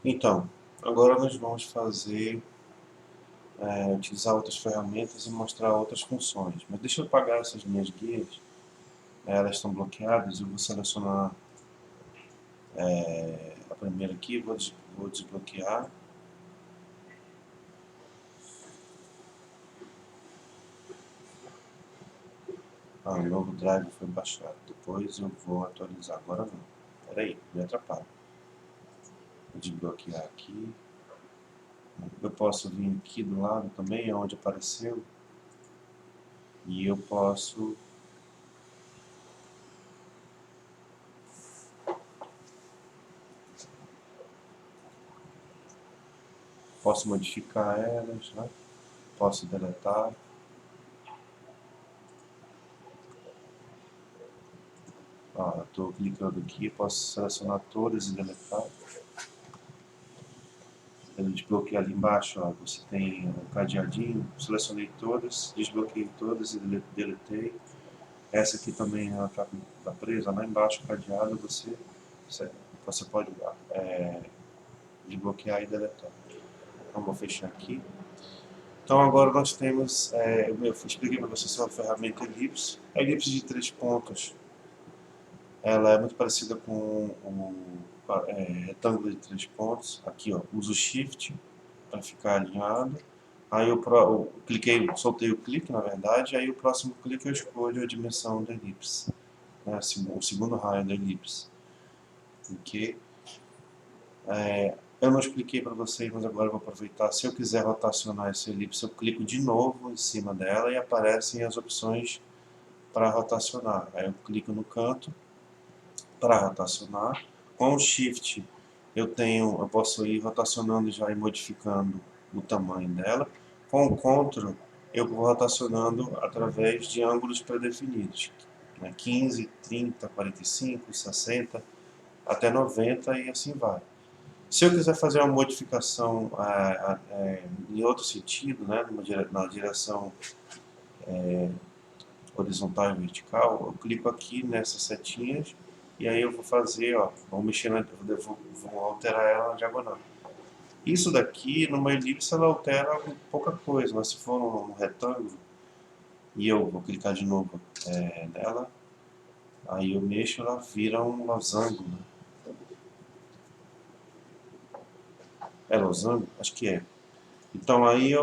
Então, agora nós vamos utilizar outras ferramentas e mostrar outras funções. Mas deixa eu apagar essas minhas guias, elas estão bloqueadas. Eu vou selecionar a primeira aqui, vou desbloquear. O novo drive foi baixado. Depois eu vou atualizar. Agora não. Espera aí, me atrapalha. Vou desbloquear aqui. Eu posso vir aqui do lado também, onde apareceu. E eu posso modificar elas, né? Posso deletar. Estou clicando aqui, posso selecionar todas e deletar. Ele desbloqueia ali embaixo, você tem um cadeadinho, selecionei todas, desbloqueei todas e deletei. Essa aqui também ela tá presa lá embaixo, cadeado, você pode desbloquear e deletar. Então vou fechar aqui. Então agora nós temos, eu expliquei para vocês sobre a ferramenta Ellipse. A Ellipse de 3 pontos, ela é muito parecida com o retângulo de 3 pontos. Aqui, uso Shift para ficar alinhado. Aí eu cliquei, soltei o clique, na verdade. Aí o próximo clique eu escolho a dimensão da elipse, né, o segundo raio da elipse. Ok? Eu não expliquei para vocês, mas agora eu vou aproveitar. Se eu quiser rotacionar essa elipse, eu clico de novo em cima dela e aparecem as opções para rotacionar. Aí eu clico no canto para rotacionar. Com o Shift eu posso ir rotacionando já e modificando o tamanho dela. Com o Ctrl eu vou rotacionando através de ângulos pré-definidos, né? 15, 30, 45, 60, até 90 e assim vai. Se eu quiser fazer uma modificação em outro sentido, né, na direção horizontal e vertical, eu clico aqui nessas setinhas e aí eu vou fazer, vou mexer vou alterar ela na diagonal. Isso daqui, numa elipse, ela altera pouca coisa, mas se for um retângulo, e eu vou clicar de novo nela, aí eu mexo, ela vira um losango, né? É losango? Acho que é. Então aí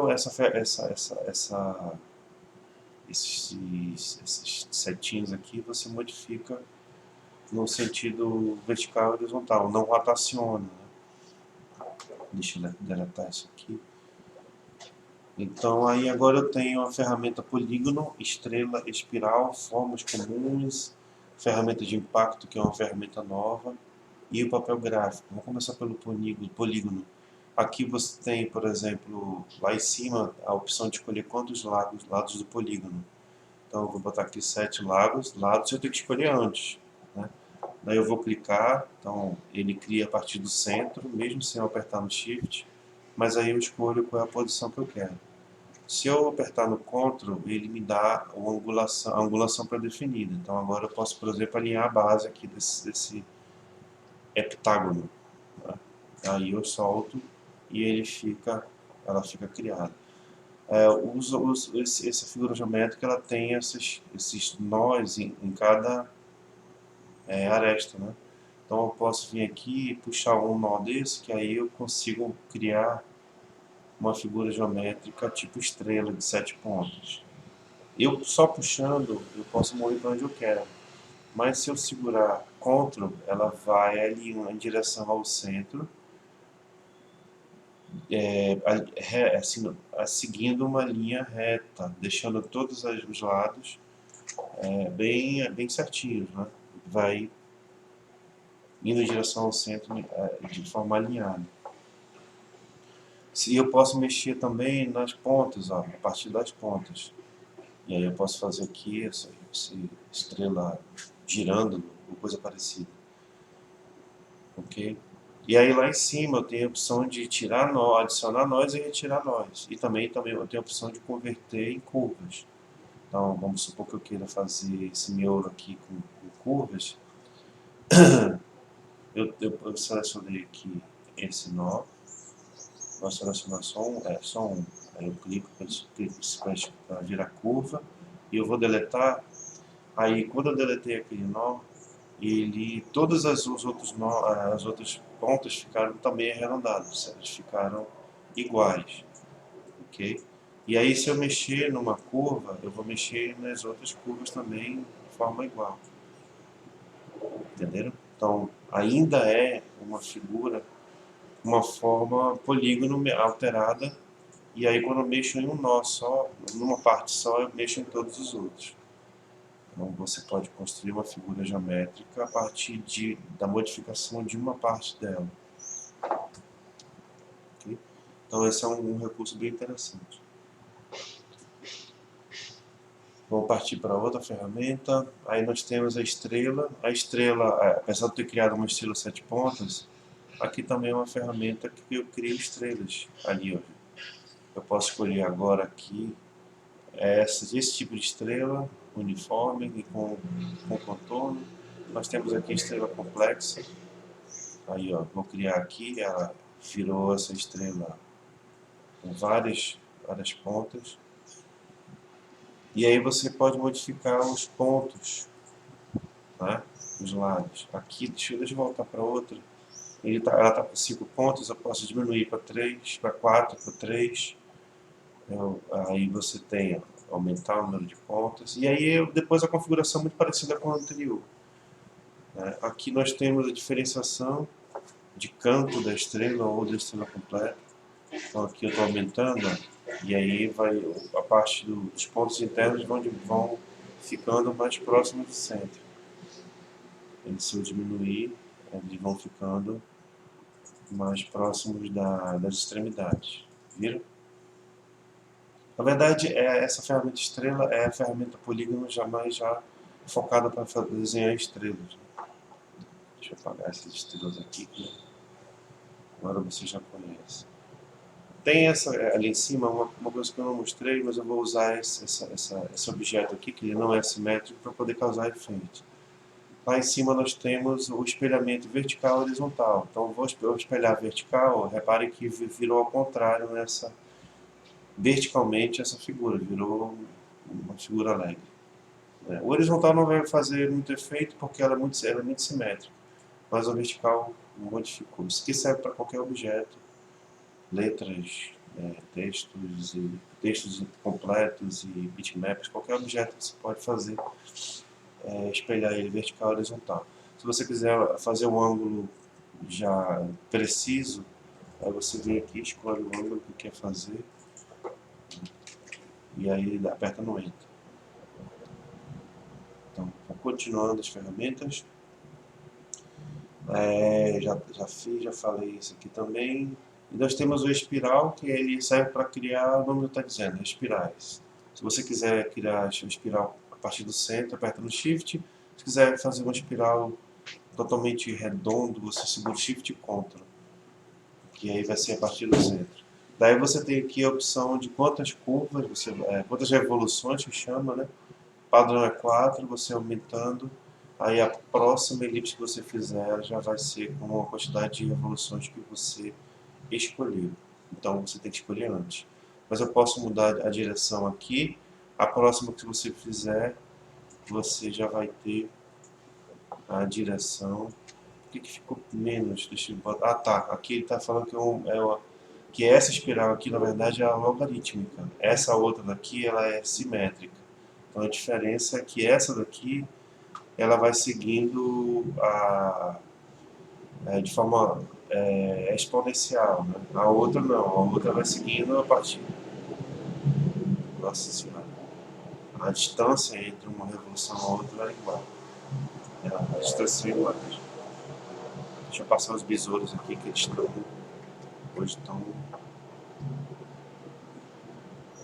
esses setinhos aqui você modifica no sentido vertical e horizontal, não rotaciona, né? Deixa eu deletar isso aqui. Então aí agora eu tenho a ferramenta polígono, estrela, espiral, formas comuns, ferramenta de impacto, que é uma ferramenta nova, e o papel gráfico. Vamos começar pelo polígono. Aqui você tem, por exemplo, lá em cima a opção de escolher quantos lados do polígono. Então eu vou botar aqui 7 lados eu tenho que escolher antes, né? Daí eu vou clicar, então ele cria a partir do centro, mesmo sem eu apertar no Shift, mas aí eu escolho qual é a posição que eu quero. Se eu apertar no Ctrl, ele me dá a angulação pré-definida. Então agora eu posso, por exemplo, alinhar a base aqui desse heptágono, né? Aí eu solto e ela fica criada. Essa figura geométrica ela tem esses nós em cada aresta, né? Então eu posso vir aqui e puxar um nó desse, que aí eu consigo criar uma figura geométrica tipo estrela de 7 pontos. Eu só puxando, eu posso mover para onde eu quero. Mas se eu segurar Ctrl, ela vai ali em direção ao centro, seguindo uma linha reta, deixando todos os lados bem certinhos, né? Vai indo em direção ao centro de forma alinhada. E eu posso mexer também nas pontas, a partir das pontas. E aí eu posso fazer aqui essa estrela girando, ou coisa parecida. Ok? E aí lá em cima eu tenho a opção de tirar nó, adicionar nós e retirar nós. E também eu tenho a opção de converter em curvas. Então vamos supor que eu queira fazer esse miolo aqui com curvas. Eu selecionei aqui esse nó. Vou selecionar só um. Aí eu clico para virar curva e eu vou deletar. Aí quando eu deletei aquele nó, todas as outras pontas ficaram também arredondadas, elas ficaram iguais, ok? E aí se eu mexer numa curva, eu vou mexer nas outras curvas também de forma igual, entenderam? Então ainda é uma figura, uma forma polígono alterada. E aí quando eu mexo em um nó só, numa parte só, eu mexo em todos os outros. Então você pode construir uma figura geométrica a partir da modificação de uma parte dela. Okay? Então esse é um recurso bem interessante. Vamos partir para outra ferramenta. Aí nós temos a estrela. A estrela, apesar de eu ter criado uma estrela 7 pontas, aqui também é uma ferramenta que eu crio estrelas. Ali, ó. Eu posso escolher agora aqui esse tipo de estrela uniforme e com contorno. Nós temos aqui estrela complexa. Aí, ó, vou criar aqui, ela virou essa estrela com várias pontas. E aí você pode modificar os pontos, né, os lados. Aqui, deixa eu voltar para outra. Ela está com 5 pontos, eu posso diminuir para 3, para 4, para 3. Aí você tem, ó, aumentar o número de pontas. E aí depois a configuração é muito parecida com a anterior. Aqui nós temos a diferenciação de canto da estrela ou da estrela completa. Então aqui eu estou aumentando, e aí a parte dos pontos internos vão ficando mais próximos do centro. E se eu diminuir, eles vão ficando mais próximos das extremidades. Viram? Na verdade, essa ferramenta estrela é a ferramenta polígono já focada para desenhar estrelas. Deixa eu apagar essas estrelas aqui, que agora você já conhece. Tem ali em cima uma coisa que eu não mostrei, mas eu vou usar esse objeto aqui, que ele não é simétrico, para poder causar efeito. Lá em cima nós temos o espelhamento vertical e horizontal. Então vou espelhar vertical, repare que virou ao contrário verticalmente essa figura, virou uma figura alegre. O horizontal não vai fazer muito efeito porque ela é muito simétrica, mas o vertical modificou. Isso aqui serve para qualquer objeto, letras, textos completos e bitmaps, qualquer objeto que você pode fazer, espelhar ele vertical e horizontal. Se você quiser fazer um ângulo já preciso, aí você vem aqui, escolhe o ângulo que quer fazer e aí aperta no Enter. Então, continuando as ferramentas, já falei isso aqui também. E nós temos o espiral, que ele serve para criar, o nome está dizendo, espirais. Se você quiser criar uma espiral a partir do centro, aperta no Shift. Se quiser fazer uma espiral totalmente redondo, você segura o Shift e Ctrl, que aí vai ser a partir do centro. Daí você tem aqui a opção de quantas curvas, quantas revoluções que chama, né? Padrão é 4, você aumentando, aí a próxima elipse que você fizer já vai ser com a quantidade de revoluções que você escolheu. Então você tem que escolher antes. Mas eu posso mudar a direção aqui, a próxima que você fizer, você já vai ter a direção. Por que ficou menos? Deixa eu botar. Ah tá, aqui ele está falando que essa espiral aqui na verdade é a logarítmica. Essa outra daqui ela é simétrica. Então a diferença é que essa daqui ela vai seguindo de forma exponencial, né? A outra não, a outra vai seguindo a partir. Nossa Senhora, a distância entre uma revolução e outra é igual. A distância é igual. Deixa eu passar os besouros aqui que eles hoje estão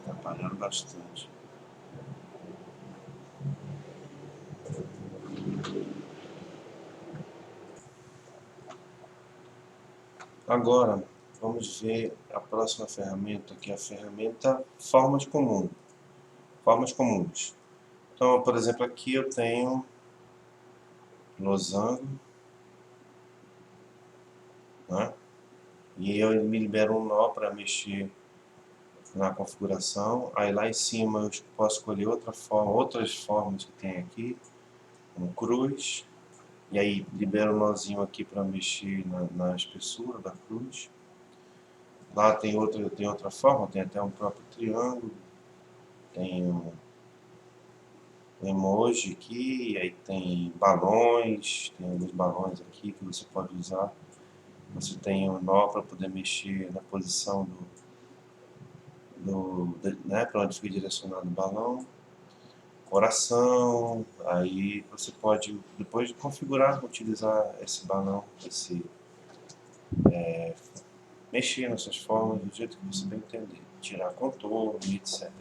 atrapalhando bastante. Agora, vamos ver a próxima ferramenta, que é a ferramenta formas comuns. Formas comuns. Então, por exemplo, aqui eu tenho losango, né? E eu me libero um nó para mexer na configuração. Aí lá em cima eu posso escolher outras formas que tem aqui, um cruz. E aí libero um nozinho aqui para mexer na espessura da cruz. Lá tem outra forma, tem até um próprio triângulo, tem um emoji aqui, aí tem balões, tem alguns balões aqui que você pode usar. Você tem um nó para poder mexer na posição né, para onde fica direcionado o balão. Coração, aí você pode, depois de configurar, utilizar esse balão, mexer nessas formas do jeito que você bem entender, tirar contorno e etc.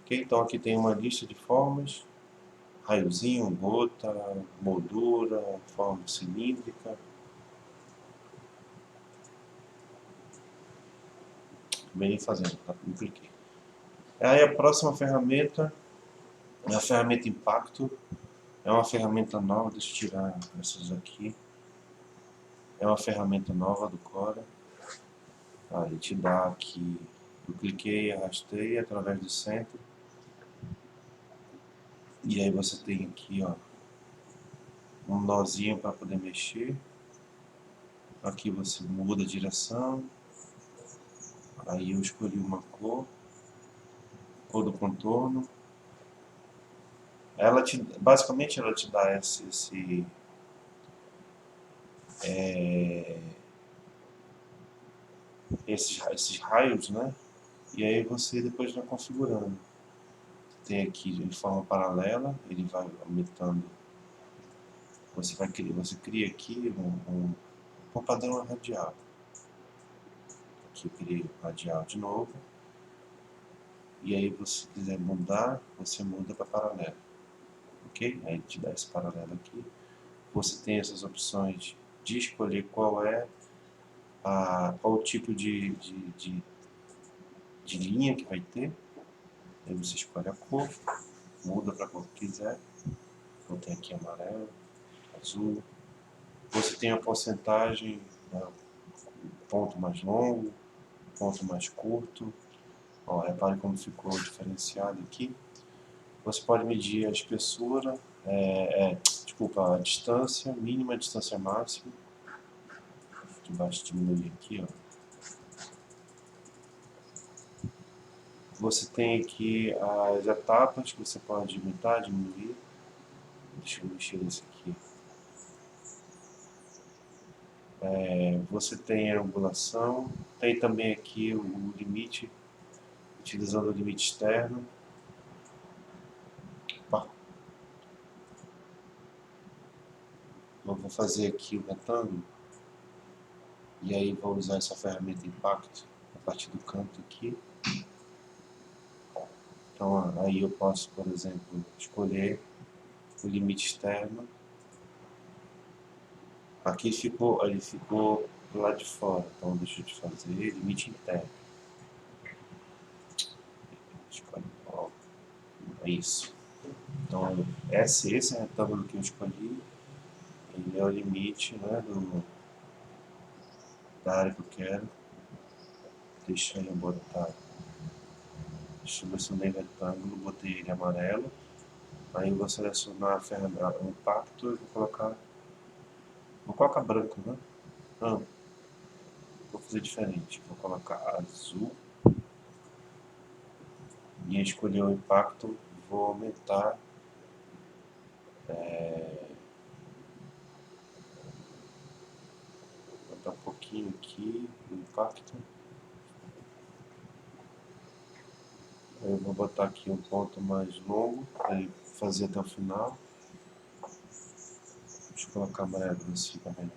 Ok, então aqui tem uma lista de formas, raiozinho, gota, moldura, forma cilíndrica. Bem fazendo, tá? Eu cliquei. Aí a próxima ferramenta é a ferramenta Impacto. É uma ferramenta nova, deixa eu tirar essas aqui. É uma ferramenta nova do Cora. Ele te dá aqui, eu cliquei e arrastei através do centro. E aí você tem aqui, ó, um nozinho para poder mexer. Aqui você muda a direção. Aí eu escolhi uma cor do contorno. Basicamente ela te dá esses raios, né? E aí você depois vai configurando. Tem aqui de forma paralela, ele vai aumentando. Você cria aqui um padrão radial. Aqui eu criei radial de novo. E aí você quiser mudar, você muda para paralelo. Ok? Aí ele te dá esse paralelo aqui. Você tem essas opções de escolher qual o tipo de linha que vai ter. Aí você escolhe a cor, muda para a cor que quiser. Então tem aqui amarelo, azul. Você tem a porcentagem, né, ponto mais longo, ponto mais curto. Ó, repare como ficou diferenciado aqui. Você pode medir a espessura, desculpa, a distância mínima, a distância máxima. Aqui embaixo diminuir aqui, ó. Você tem aqui as etapas que você pode aumentar, diminuir. Deixa eu mexer nesse aqui. Você tem a angulação. Tem também aqui o limite, utilizando o limite externo. Opa. Eu vou fazer aqui o retângulo. E aí vou usar essa ferramenta Impacto a partir do canto aqui. Então aí eu posso, por exemplo, escolher o limite externo. Aqui ele ficou do lado de fora, então deixa eu te fazer limite interno. Escolhe, ó, é isso. Então esse retângulo que eu escolhi, ele é o limite, né, da área que eu quero. Deixa eu botar, selecionei o retângulo, botei ele amarelo. Aí eu vou selecionar a ferramenta, o impacto e vou colocar branco, né? Não, vou fazer diferente. Vou colocar azul. E escolher o impacto, vou aumentar. Vou botar um pouquinho aqui o impacto. Eu vou botar aqui um ponto mais longo para ele fazer até o final. Deixa eu colocar amarelo assim também.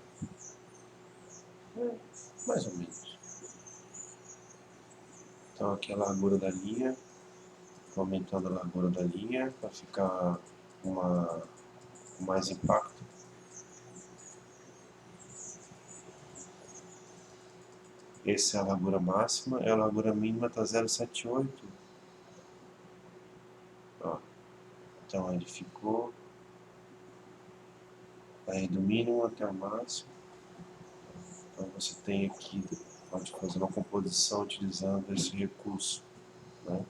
Mais ou menos. Então aqui é a largura da linha. Vou aumentando a largura da linha para ficar com mais impacto. Essa é a largura máxima, a largura mínima está 0,78. Ó, então ele ficou aí do mínimo até o máximo. Então você tem aqui, pode fazer uma composição utilizando esse recurso, né?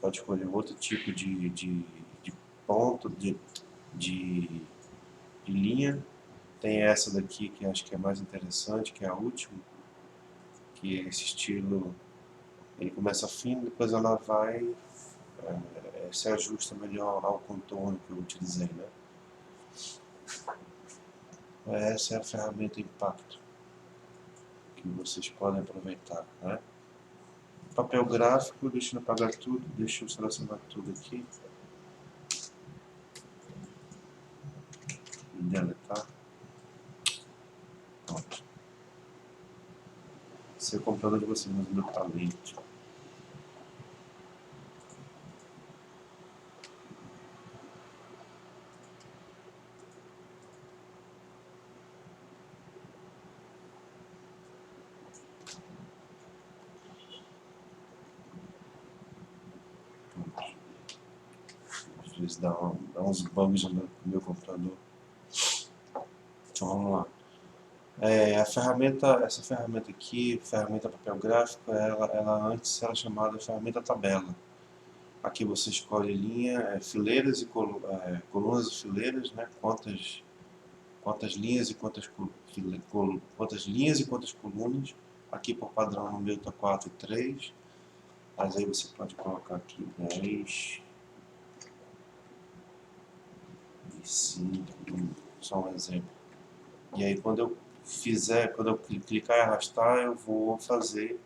Pode escolher outro tipo de ponto, de, de linha. Tem essa daqui que acho que é mais interessante, que é a última, que é esse estilo, ele começa fino, depois ela vai, se ajusta melhor ao contorno que eu utilizei, né? Essa é a ferramenta Impacto, que vocês podem aproveitar, né? Papel gráfico, deixa eu apagar tudo, deixa eu selecionar tudo aqui e deletar. Pronto. Esse é o computador de vocês, mas o meu tá lento. Às vezes dá uns bugs no meu computador. Então vamos lá. Essa ferramenta aqui, ferramenta papel gráfico, ela antes era chamada ferramenta tabela. Aqui você escolhe linha, fileiras e colunas e fileiras, né? Quantas linhas e quantas linhas e quantas colunas. Aqui por padrão no meu está 4 e 3, mas aí você pode colocar aqui 10 e 5, só um exemplo. E aí quando eu clicar e arrastar, eu vou fazer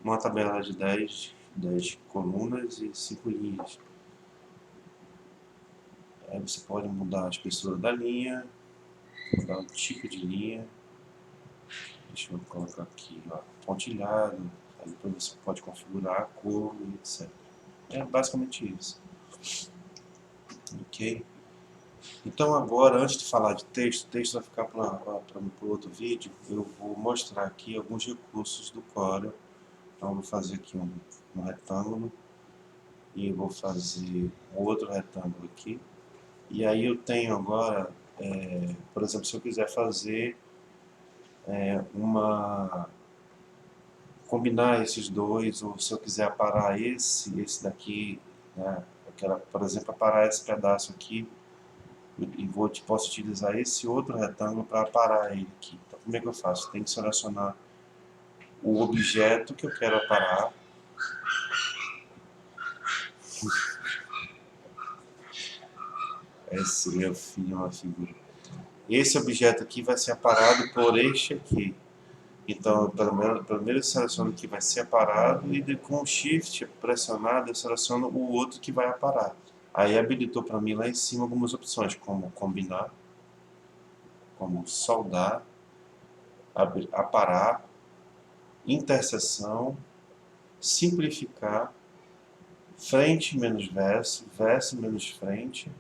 uma tabela de 10 colunas e 5 linhas. Aí você pode mudar a espessura da linha, mudar o tipo de linha. Deixa eu colocar aqui, ó, pontilhado. Aí depois você pode configurar a cor e etc. É basicamente isso. Ok? Então agora, antes de falar de texto, o texto vai ficar para outro vídeo. Eu vou mostrar aqui alguns recursos do Corel. Então eu vou fazer aqui um retângulo e vou fazer um outro retângulo aqui. E aí eu tenho agora, por exemplo, se eu quiser fazer combinar esses dois, ou se eu quiser aparar esse daqui, né, eu quero, por exemplo, aparar esse pedaço aqui, e posso utilizar esse outro retângulo para aparar ele aqui. Então como é que eu faço? Tem que selecionar o objeto que eu quero aparar. Esse meu filho é uma figura. Esse objeto aqui vai ser aparado por este aqui. Então, primeiro eu seleciono o que vai ser aparado e com o Shift pressionado eu seleciono o outro que vai aparar. Aí habilitou para mim lá em cima algumas opções, como combinar, como soldar, aparar, interseção, simplificar, frente menos verso, verso menos frente,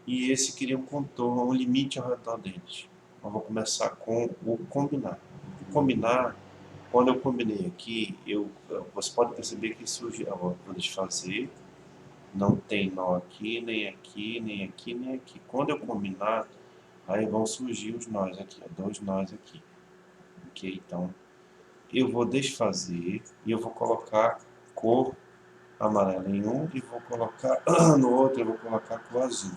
e esse cria um contorno, um limite ao redor deles. Eu vou começar com o combinar. O combinar, quando eu combinei aqui, você pode perceber que surge, vou desfazer, não tem nó aqui, nem aqui, nem aqui, nem aqui. Quando eu combinar, aí vão surgir os nós aqui, ó, 2 nós aqui. Ok? Então, eu vou desfazer e eu vou colocar cor amarela em um e vou colocar no outro, eu vou colocar cor azul.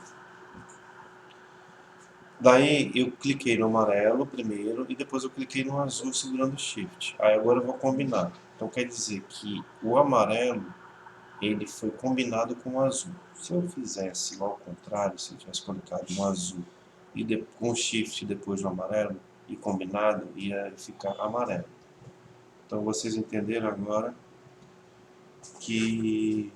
Daí eu cliquei no amarelo primeiro e depois eu cliquei no azul segurando o Shift. Aí agora eu vou combinar. Então quer dizer que o amarelo ele foi combinado com o azul. Se eu fizesse ao contrário, se eu tivesse colocado no azul e com o Shift depois no amarelo e combinado, ia ficar amarelo. Então vocês entenderam agora que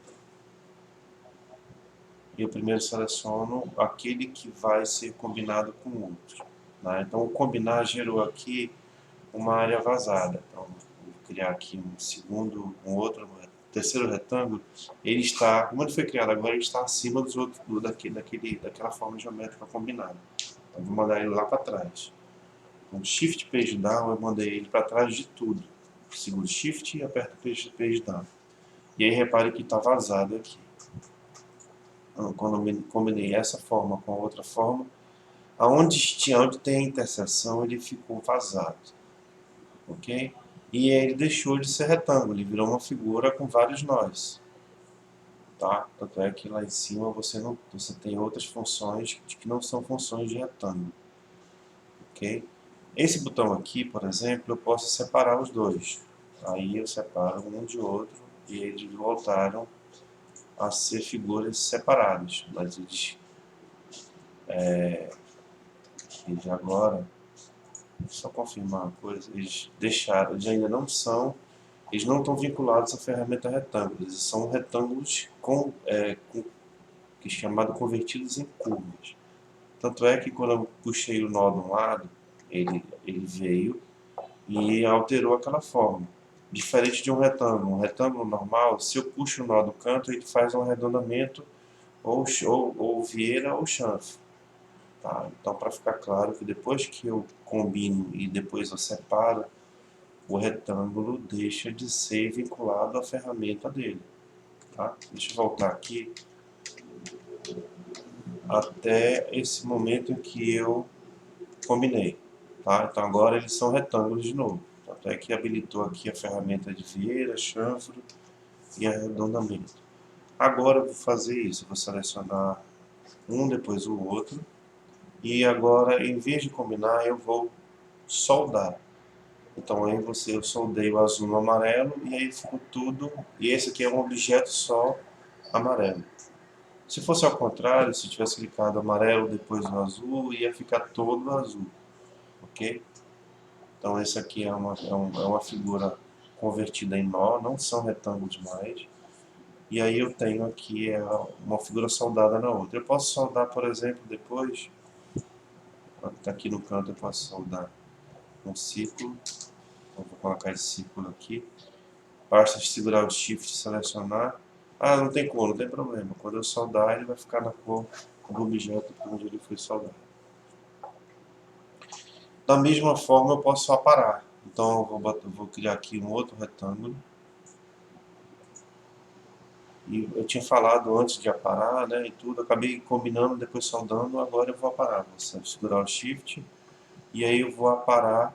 eu primeiro seleciono aquele que vai ser combinado com o outro, né? Então o combinar gerou aqui uma área vazada. Então vou criar aqui um terceiro retângulo. Ele está, como ele foi criado agora, ele está acima dos outros, daquela forma geométrica combinada. Então vou mandar ele lá para trás. Com Shift Page Down eu mandei ele para trás de tudo. Seguro Shift e aperto Page Down. E aí repare que está vazado aqui. Então, quando eu combinei essa forma com a outra forma, onde tem a interseção ele ficou vazado. ok? E ele deixou de ser retângulo, ele virou uma figura com vários nós, tá? Tanto é que lá em cima você tem outras funções que não são funções de retângulo, ok? Esse botão aqui, por exemplo, eu posso separar os dois. Aí eu separo um de outro e eles voltaram a ser figuras separadas, mas eles agora, só confirmar uma coisa, eles deixaram, eles não estão vinculados à ferramenta retângulo, eles são retângulos que é chamado convertidos em curvas. Tanto é que quando eu puxei o nó de um lado, ele veio e alterou aquela forma. Diferente de um retângulo normal, se eu puxo o nó do canto, ele faz um arredondamento ou vieira ou chanfre. Tá? Então, para ficar claro que depois que eu combino e depois eu separo, o retângulo deixa de ser vinculado à ferramenta dele. Tá? Deixa eu voltar aqui até esse momento em que eu combinei. Tá? Então agora eles são retângulos de novo. Tanto é que habilitou aqui a ferramenta de vieira, chanfre e arredondamento. Agora eu vou fazer isso, eu vou selecionar um depois o outro. E agora, em vez de combinar, eu vou soldar. Então aí eu soldei o azul no amarelo e aí ficou tudo. E esse aqui é um objeto só amarelo. Se fosse ao contrário, se tivesse clicado amarelo depois o azul, ia ficar todo azul, ok? Então esse aqui é uma figura convertida em nó, não são retângulos mais. E aí eu tenho aqui uma figura soldada na outra. Eu posso soldar, por exemplo, depois, aqui no canto eu posso soldar um círculo. Então vou colocar esse círculo aqui. Basta segurar o Shift e selecionar. Ah, não tem cor, não tem problema. Quando eu soldar, ele vai ficar na cor do objeto onde ele foi soldado. Da mesma forma, eu posso aparar. Então, eu vou criar aqui um outro retângulo. E eu tinha falado antes de aparar, né, e tudo. Acabei combinando, depois soldando. Agora eu vou aparar. Vou segurar o Shift. E aí eu vou aparar.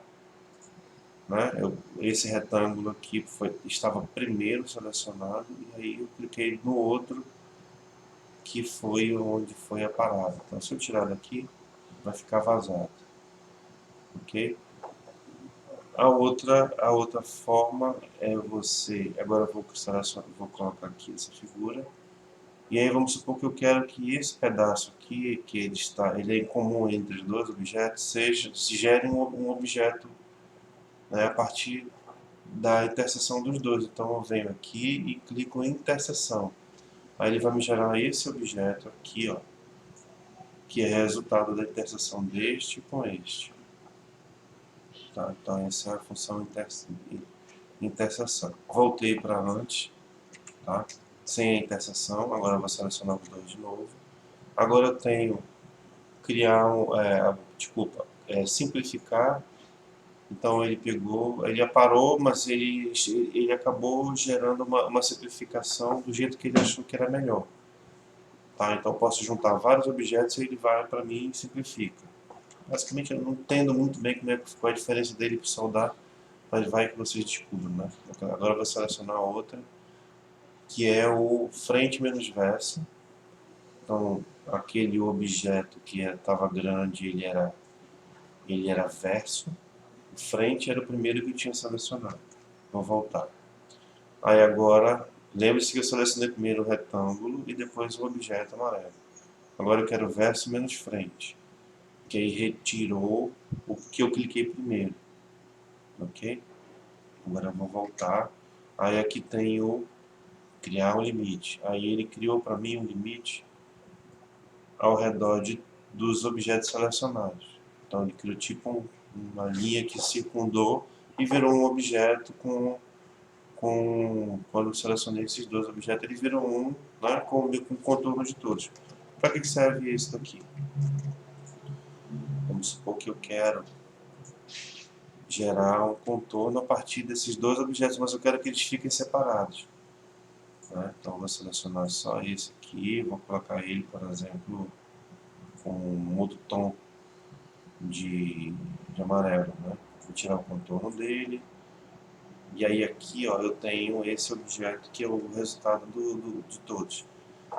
Né, esse retângulo aqui estava primeiro selecionado. E aí eu cliquei no outro, que foi onde foi a parada. Então, se eu tirar daqui, vai ficar vazado, ok? A outra forma é você, agora eu vou selecionar, vou colocar aqui essa figura, e aí vamos supor que eu quero que esse pedaço aqui, que ele é em comum entre os dois objetos, se gere um objeto, né, a partir da interseção dos dois. Então eu venho aqui e clico em interseção. Aí ele vai me gerar esse objeto aqui, ó, que é resultado da interseção deste com este. Tá? Então essa é a função interseção. Voltei para antes, tá? Sem a interseção, agora eu vou selecionar os dois de novo. Agora eu tenho criar simplificar. Então ele pegou, ele aparou, mas ele acabou gerando uma simplificação do jeito que ele achou que era melhor. Tá? Então eu posso juntar vários objetos e ele vai para mim e simplifica. Basicamente eu não entendo muito bem qual é a diferença dele para soldar, mas vai que vocês descubram, né? Agora eu vou selecionar outra, que é o frente menos verso. Então aquele objeto que estava grande, ele era verso. O frente era o primeiro que eu tinha selecionado. Vou voltar. Aí agora, lembre-se que eu selecionei primeiro o retângulo e depois o objeto amarelo. Agora eu quero verso menos frente, que aí retirou o que eu cliquei primeiro, ok? Agora eu vou voltar. Aí aqui tem o criar um limite. Aí ele criou para mim um limite ao redor dos objetos selecionados. Então ele criou tipo uma linha que circundou e virou um objeto quando eu selecionei esses dois objetos, ele virou um, né, com contorno de todos. Para que serve esse daqui? Vamos supor que eu quero gerar um contorno a partir desses dois objetos, mas eu quero que eles fiquem separados. Né? Então vou selecionar só esse aqui, vou colocar ele, por exemplo, com um outro tom de amarelo. Né? Vou tirar o contorno dele. E aí aqui, ó, eu tenho esse objeto que é o resultado de todos.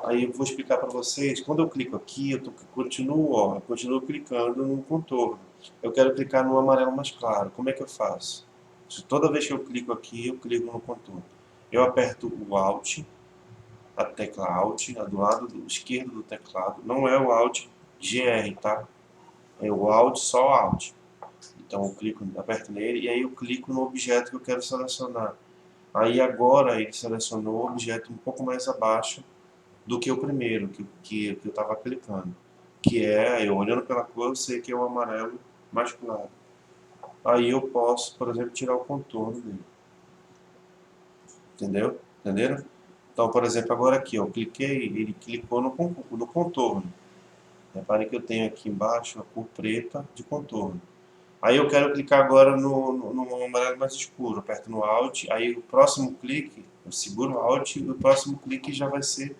Aí eu vou explicar para vocês, quando eu clico aqui, eu continuo clicando no contorno. Eu quero clicar no amarelo mais claro. Como é que eu faço? Toda vez que eu clico aqui, eu clico no contorno. Eu aperto o Alt, a tecla Alt, do lado esquerdo do teclado. Não é o Alt GR, tá? É o Alt, só Alt. Então eu clico, aperto nele e aí eu clico no objeto que eu quero selecionar. Aí agora ele selecionou o objeto um pouco mais abaixo do que o primeiro que eu estava clicando. Que é, eu olhando pela cor, eu sei que é o amarelo mais claro. Aí eu posso, por exemplo, tirar o contorno dele. Entendeu? Entenderam? Então, por exemplo, agora aqui, eu cliquei, ele clicou no contorno. Reparem que eu tenho aqui embaixo a cor preta de contorno. Aí eu quero clicar agora no amarelo mais escuro. Aperto no Alt, aí o próximo clique, eu seguro o Alt e o próximo clique já vai ser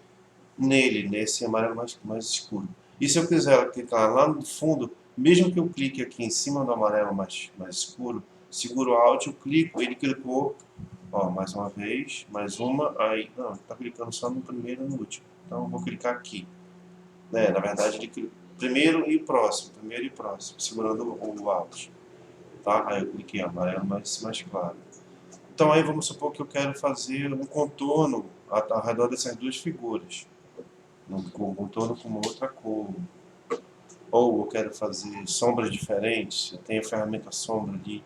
nele, nesse amarelo mais escuro. E se eu quiser clicar lá no fundo, mesmo que eu clique aqui em cima do amarelo mais escuro, seguro o Alt, eu clico, ele clicou, ó, mais uma vez, mais uma, aí, não, está clicando só no primeiro e no último. Então eu vou clicar aqui. Na verdade, ele clica primeiro e próximo, segurando o Alt. Tá? Aí eu cliquei amarelo mais claro. Então aí vamos supor que eu quero fazer um contorno ao redor dessas duas figuras. Um contorno com uma outra cor. Ou eu quero fazer sombras diferentes, eu tenho a ferramenta sombra ali.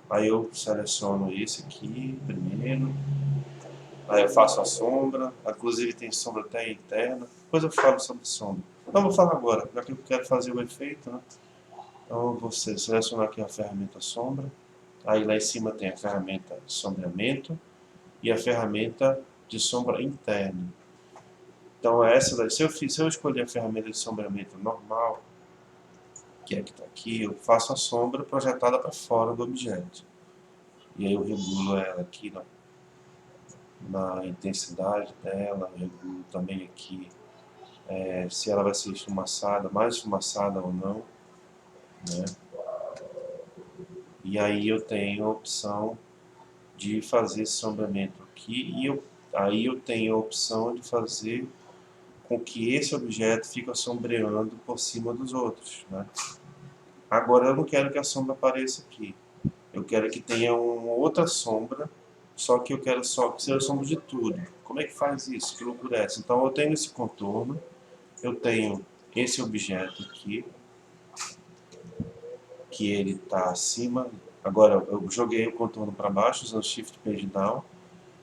Aí eu seleciono esse aqui primeiro. Aí eu faço a sombra, inclusive tem sombra até interna. Depois eu falo sobre sombra. Então eu vou falar agora, já que eu quero fazer o efeito, né? Então eu vou selecionar aqui a ferramenta sombra. Aí lá em cima tem a ferramenta de sombreamento e a ferramenta de sombra interna. Então essa daí, se eu escolher a ferramenta de sombreamento normal, que é que está aqui, eu faço a sombra projetada para fora do objeto. E aí eu regulo ela aqui na intensidade dela, eu regulo também aqui se ela vai ser esfumaçada, mais esfumaçada ou não, né? E aí eu tenho a opção de fazer esse sombreamento aqui e aí eu tenho a opção de fazer com que esse objeto fique sombreando por cima dos outros, né? Agora eu não quero que a sombra apareça aqui. Eu quero que tenha uma outra sombra, só que eu quero só que seja sombra de tudo. Como é que faz isso? Que loucura é essa? Então eu tenho esse contorno, eu tenho esse objeto aqui, que ele está acima. Agora eu joguei o contorno para baixo usando Shift Page Down.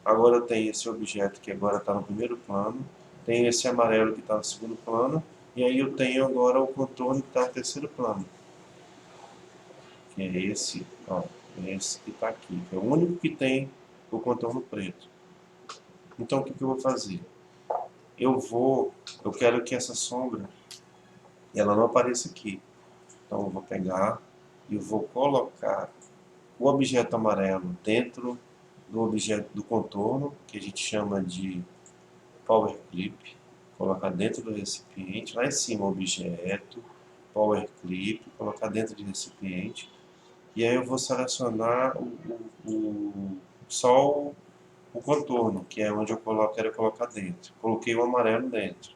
Agora eu tenho esse objeto que agora está no primeiro plano, tenho esse amarelo que está no segundo plano, e aí eu tenho agora o contorno que está no terceiro plano, que é esse, ó, esse que está aqui, que é o único que tem o contorno preto. Então o que eu vou fazer? Eu quero que essa sombra, ela não apareça aqui. Então eu vou pegar e vou colocar o objeto amarelo dentro do objeto do contorno, que a gente chama de Power Clip, colocar dentro do recipiente, lá em cima objeto, Power Clip, colocar dentro do recipiente, e aí eu vou selecionar só o contorno, que é onde eu quero colocar dentro. Coloquei o amarelo dentro.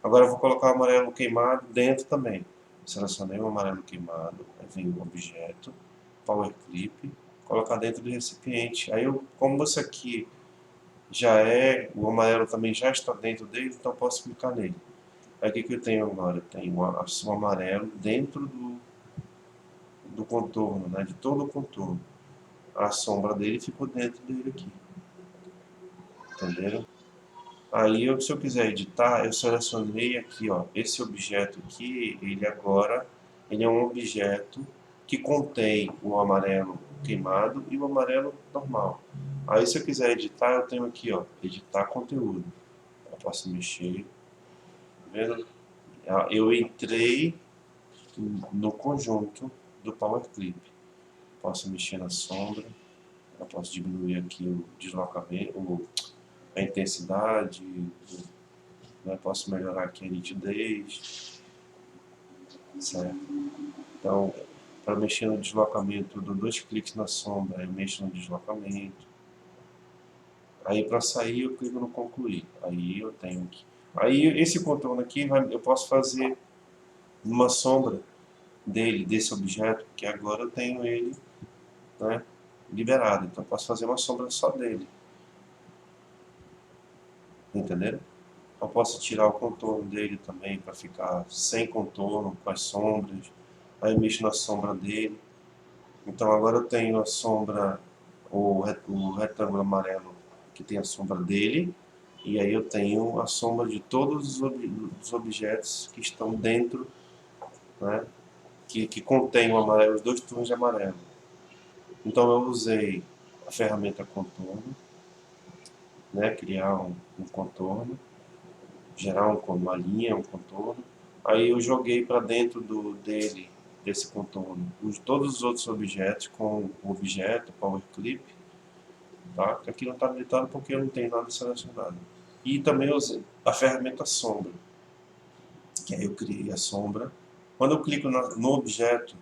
Agora eu vou colocar o amarelo queimado dentro também. Selecionei o amarelo queimado, aí vem o objeto, Power Clip, colocar dentro do recipiente. Aí como isso aqui o amarelo também já está dentro dele, então eu posso clicar nele. Aí o que eu tenho agora? Eu tenho o amarelo dentro do contorno, né, de todo o contorno. A sombra dele ficou dentro dele aqui. Entenderam? Aí, se eu quiser editar, eu selecionei aqui, ó, esse objeto aqui, ele é um objeto que contém o amarelo queimado e o amarelo normal. Aí, se eu quiser editar, eu tenho aqui, ó, editar conteúdo. Eu posso mexer, tá vendo? Eu entrei no conjunto do Power Clip. Posso mexer na sombra, eu posso diminuir aqui o deslocamento, a intensidade, né? Posso melhorar aqui a nitidez, certo? Então, Para mexer no deslocamento, eu dou 2 cliques na sombra, eu mexo no deslocamento. Aí para sair eu clico no concluir. Aí eu tenho que... Aí esse contorno aqui eu posso fazer uma sombra dele, desse objeto, porque agora eu tenho ele, né, liberado. Então eu posso fazer uma sombra só dele. Entenderam? Eu posso tirar o contorno dele também para ficar sem contorno, com as sombras. Aí eu mexo na sombra dele. Então agora eu tenho a sombra, o retângulo amarelo que tem a sombra dele. E aí eu tenho a sombra de todos os objetos que estão dentro, né, que contém o amarelo, os dois tons de amarelo. Então eu usei a ferramenta contorno, né, criar um contorno, gerar uma linha, um contorno. Aí eu joguei para dentro dele, desse contorno, todos os outros objetos com o objeto, Power Clip, tá? Aqui não está habilitado porque eu não tenho nada selecionado. E também eu usei a ferramenta sombra, que aí eu criei a sombra. Quando eu clico no objeto,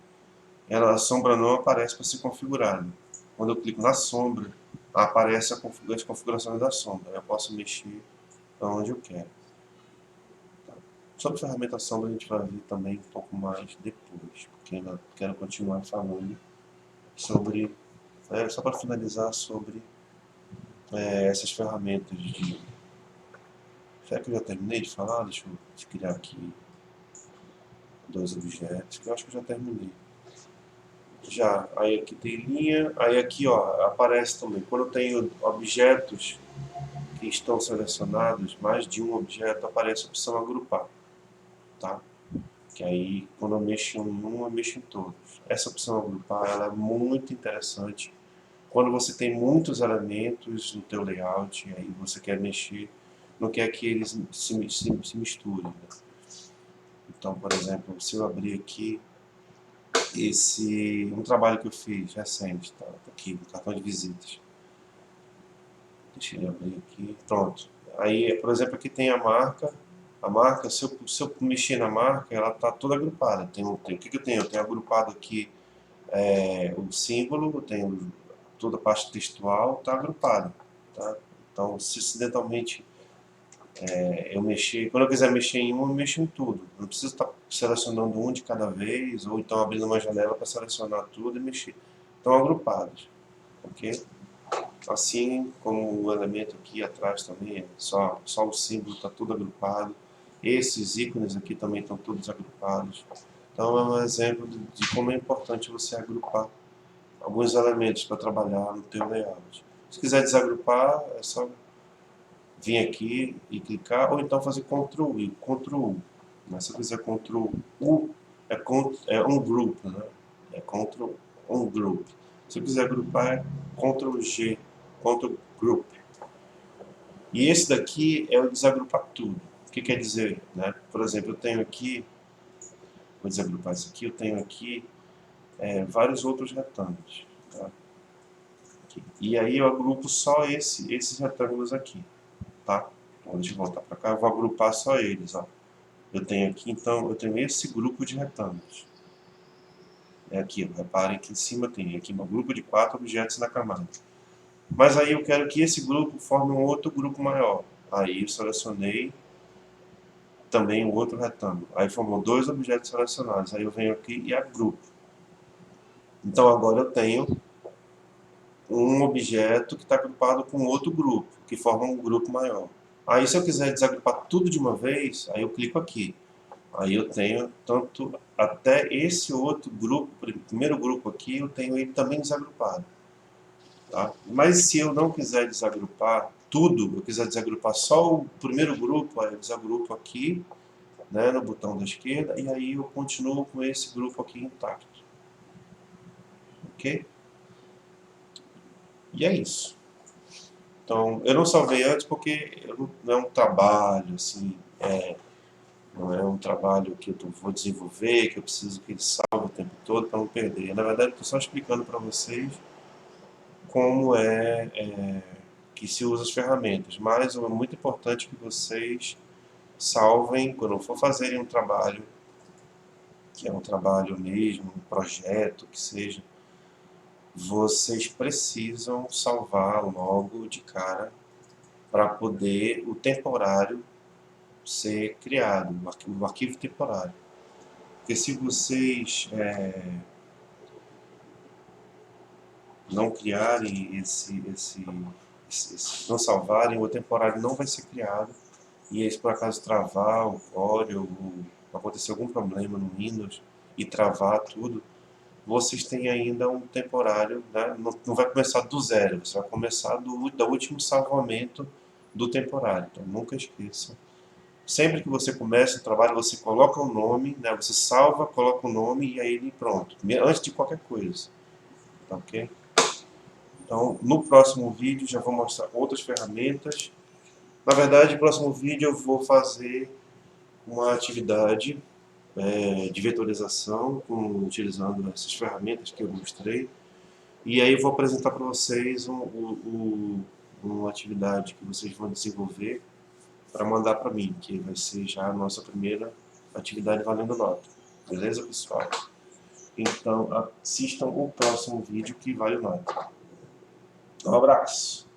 a sombra não aparece para ser configurada. Quando eu clico na sombra, aparece as configurações da sombra. Eu posso mexer para onde eu quero. Sobre ferramenta sombra a gente vai ver também um pouco mais depois, porque eu quero continuar falando sobre, só para finalizar, sobre essas ferramentas de... Será que eu já terminei de falar? Deixa eu criar aqui dois objetos, que eu acho que eu já terminei. Já, aí aqui tem linha, aí aqui ó, aparece também, quando eu tenho objetos que estão selecionados, mais de um objeto, aparece a opção agrupar, tá? Que aí, quando eu mexo em um, eu mexo em todos. Essa opção agrupar, ela é muito interessante. Quando você tem muitos elementos no teu layout, aí você quer mexer, não quer que eles se misturem. Né? Então, por exemplo, se eu abrir aqui um trabalho que eu fiz recente, tá aqui no cartão de visitas. Deixa eu abrir aqui, pronto. Aí, por exemplo, aqui tem a marca. A marca, se eu mexer na marca, ela está toda agrupada. O que eu tenho? Eu tenho agrupado aqui o símbolo, eu tenho toda a parte textual, está agrupada. Tá? Então, se acidentalmente eu mexer, quando eu quiser mexer em um, eu mexo em tudo. Não preciso estar selecionando um de cada vez, ou então abrindo uma janela para selecionar tudo e mexer. Estão agrupados, ok? Assim como o elemento aqui atrás também, só o símbolo está tudo agrupado. Esses ícones aqui também estão todos agrupados. Então é um exemplo de como é importante você agrupar alguns elementos para trabalhar no teu layout. Se quiser desagrupar, é só vir aqui e clicar, ou então fazer Ctrl I, Ctrl U. Mas se eu fizer Ctrl U, é um group, né? É Ctrl um group. Se eu quiser agrupar, é Ctrl G, Ctrl Group. E esse daqui é o desagrupar tudo. O que quer dizer? Né? Por exemplo, eu tenho aqui, vou desagrupar isso aqui, eu tenho aqui vários outros retângulos. Tá? Aqui. E aí eu agrupo só esses retângulos aqui. Tá? Então, deixa eu voltar para cá, eu vou agrupar só eles. Ó. Eu tenho aqui, então, eu tenho esse grupo de retângulos. Aqui, reparem que em cima tem aqui um grupo de 4 objetos na camada. Mas aí eu quero que esse grupo forme um outro grupo maior. Aí eu selecionei também um outro retângulo. Aí formou 2 objetos selecionados. Aí eu venho aqui e agrupo. Então agora eu tenho um objeto que está agrupado com outro grupo, que forma um grupo maior. Aí se eu quiser desagrupar tudo de uma vez, aí eu clico aqui. Aí eu tenho tanto até esse outro grupo, primeiro grupo aqui, eu tenho ele também desagrupado. Tá? Mas se eu não quiser desagrupar tudo, eu quiser desagrupar só o primeiro grupo, aí eu desagrupo aqui, né, no botão da esquerda, e aí eu continuo com esse grupo aqui intacto. Ok? E é isso. Então, eu não salvei antes porque não é um trabalho, assim, não é um trabalho que eu vou desenvolver, que eu preciso que ele salve o tempo todo para não perder. Na verdade, estou só explicando para vocês como que se usa as ferramentas, mas é muito importante que vocês salvem, quando for fazerem um trabalho, que é um trabalho mesmo, um projeto, que seja, vocês precisam salvar logo de cara para poder o temporário ser criado, o arquivo temporário. Porque se vocês não criarem não salvarem, o temporário não vai ser criado. E aí, se por acaso travar o Core ou acontecer algum problema no Windows e travar tudo, vocês têm ainda um temporário, né? Não vai começar do zero, você vai começar do último salvamento do temporário. Então nunca esqueça. Sempre que você começa o trabalho, você coloca o nome, né? Você salva, coloca o nome e aí ele pronto. Antes de qualquer coisa. Tá ok? Então, no próximo vídeo já vou mostrar outras ferramentas. Na verdade, no próximo vídeo eu vou fazer uma atividade de vetorização utilizando essas ferramentas que eu mostrei. E aí vou apresentar para vocês uma atividade que vocês vão desenvolver para mandar para mim, que vai ser já a nossa primeira atividade valendo nota. Beleza, pessoal? Então, assistam o próximo vídeo que vale nota. Um abraço!